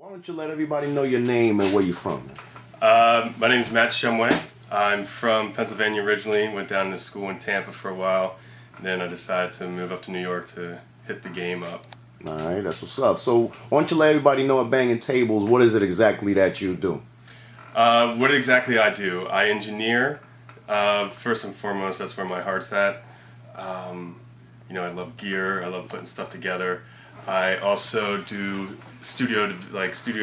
Why don't you let everybody know your name and where you're from? My name is Matt Shemway. I'm from Pennsylvania originally, went down to school in Tampa for a while, and then I decided to move up to New York to hit the game up. All right, that's what's up. So why don't you let everybody know at Bangin Tables, what is it exactly that you do? What exactly I do? I engineer. First and foremost, that's where my heart's at. I love gear. I love putting stuff together. I also do studio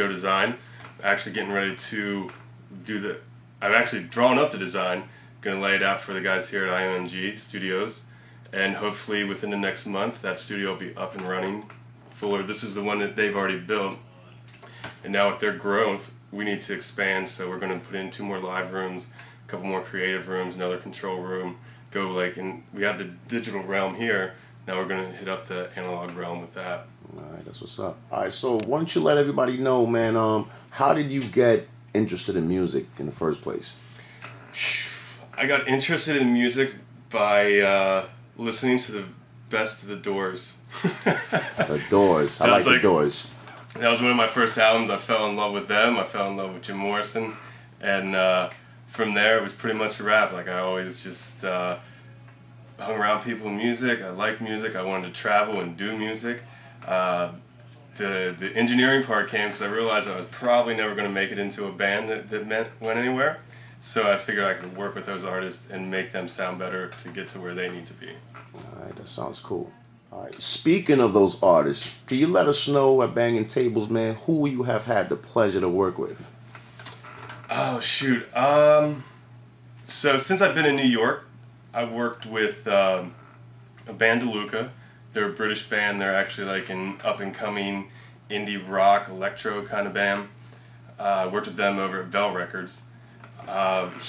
design. Actually getting ready to do I've actually drawn up the design. Going to lay it out for the guys here at IMG Studios, and hopefully within the next month that studio will be up and running fuller. This is the one that they've already built, and now with their growth, we need to expand. So we're going to put in 2 more live rooms, a couple more creative rooms, another control room. And we have the digital realm here. Now we're going to hit up the analog realm with that. All right, that's what's up. All right, so why don't you let everybody know, man, how did you get interested in music in the first place? I got interested in music by listening to the best of the Doors. The Doors. I like the Doors. That was one of my first albums. I fell in love with them. I fell in love with Jim Morrison. And from there, it was pretty much a wrap. Like, I always just hung around people with music. I liked music. I wanted to travel and do music. The engineering part came because I realized I was probably never going to make it into a band that went anywhere. So I figured I could work with those artists and make them sound better to get to where they need to be. All right, that sounds cool. All right, speaking of those artists, can you let us know at Bangin Tables, man, who you have had the pleasure to work with? Oh, shoot. So since I've been in New York, I've worked with a band, DeLuca. They're a British band. They're actually like an up-and-coming indie rock, electro kind of band. I worked with them over at Bell Records.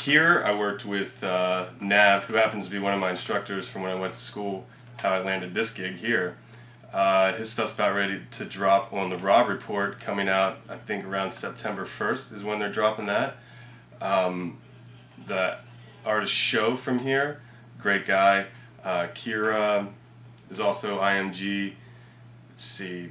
Here I worked with Nav, who happens to be one of my instructors from when I went to school, how I landed this gig here. His stuff's about ready to drop on the Rob Report, coming out I think around September 1st is when they're dropping that. The artist Show from here, great guy. Kira is also IMG. Let's see.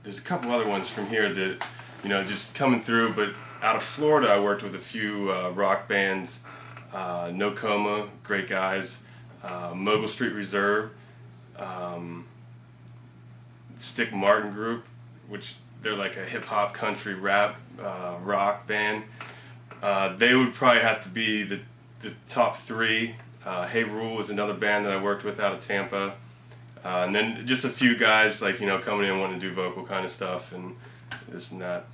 There's a couple other ones from here that, just coming through, but out of Florida I worked with a few rock bands. No Coma, great guys. Mogul Street Reserve. Stick Martin Group, which they're like a hip-hop country rap rock band. They would probably have to be the top 3. Hey Rule was another band that I worked with out of Tampa. And then just a few guys coming in wanting to do vocal kind of stuff and this and that.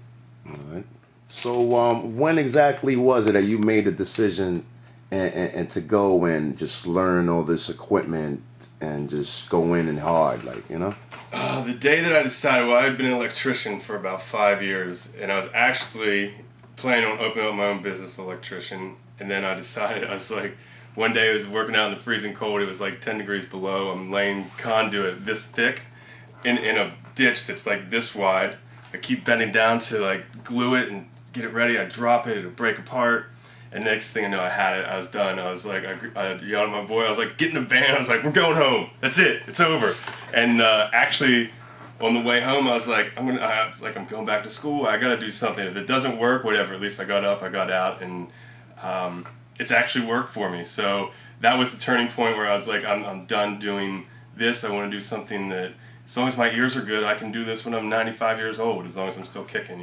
All right. So when exactly was it that you made the decision and to go and just learn all this equipment and just go in and hard, The day that I decided, I had been an electrician for about 5 years, and I was actually planning on opening up my own business, electrician, and then I decided, I was like, one day I was working out in the freezing cold, it was like 10 degrees below, I'm laying conduit this thick in a ditch that's like this wide. I keep bending down to glue it and get it ready, I drop it, it'll break apart. And next thing I know, I had it. I was done. I was like, I yelled at my boy. I was like, get in the van. I was like, we're going home. That's it. It's over. And actually, on the way home, I was like, I'm going back to school. I got to do something. If it doesn't work, whatever. At least I got up, I got out, and it's actually worked for me. So that was the turning point where I was like, I'm done doing this. I want to do something that, as long as my ears are good, I can do this when I'm 95 years old. As long as I'm still kicking,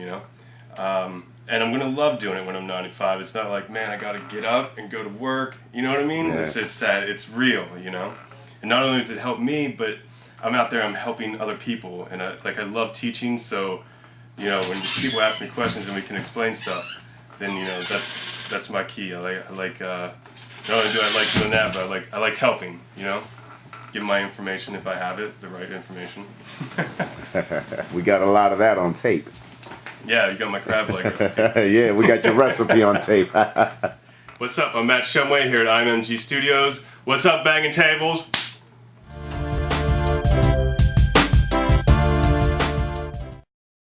and I'm going to love doing it when I'm 95. It's not like, man, I got to get up and go to work. You know what I mean? Yeah. It's real, And not only does it help me, but I'm out there, I'm helping other people. And I love teaching, so, when people ask me questions and we can explain stuff, then, that's my key. I like not only do I like doing that, but I like helping, Give my information if I have it, the right information. We got a lot of that on tape. Yeah, you got my crab leg recipe. Yeah, we got your recipe on tape. What's up? I'm Matt Shemway here at IMG Studios. What's up, Bangin Tables?